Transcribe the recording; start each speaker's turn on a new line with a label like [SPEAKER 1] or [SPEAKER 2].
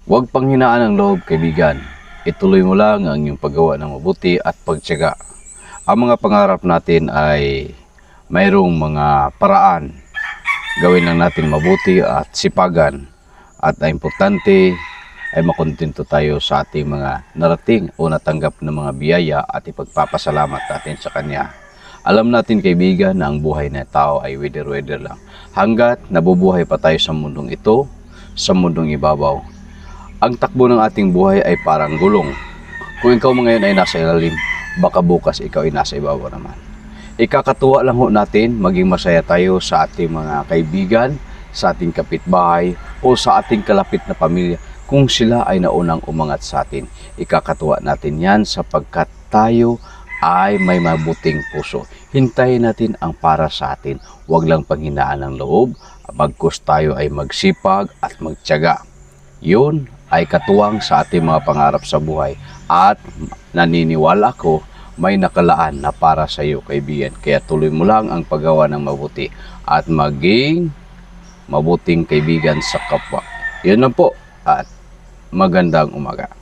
[SPEAKER 1] Huwag panghinaan ng loob, kaibigan. Ituloy mo lang ang iyong paggawa ng mabuti at pagtiyaga. Ang mga pangarap natin ay mayroong mga paraan. Gawin lang natin mabuti at sipagan. At ang importante ay makontento tayo sa ating mga narating o natanggap na mga biyaya at ipagpapasalamat natin sa Kanya. Alam natin, kaibigan, na ang buhay na tao ay wither-wither lang. Hanggat nabubuhay pa tayo sa mundong ito, sa mundong ibabaw. Ang takbo ng ating buhay ay parang gulong. Kung ikaw ngayon ay nasa ilalim, baka bukas ikaw ay nasa ibabaw naman. Ikakatuwa lang ho natin maging masaya tayo sa ating mga kaibigan, sa ating kapitbahay o sa ating kalapit na pamilya kung sila ay naunang umangat sa atin. Ikakatuwa natin yan sapagkat tayo ay may mabuting puso. Hintayin natin ang para sa atin. Huwag lang panghinaan ng loob, bagkus tayo ay magsipag at magtiyaga. Yun ay katuwang sa ating mga pangarap sa buhay at naniniwala ko may nakalaan na para sa iyo, kaibigan. Kaya tuloy mo lang ang paggawa ng mabuti at maging mabuting kaibigan sa kapwa. Yun lang po at magandang umaga.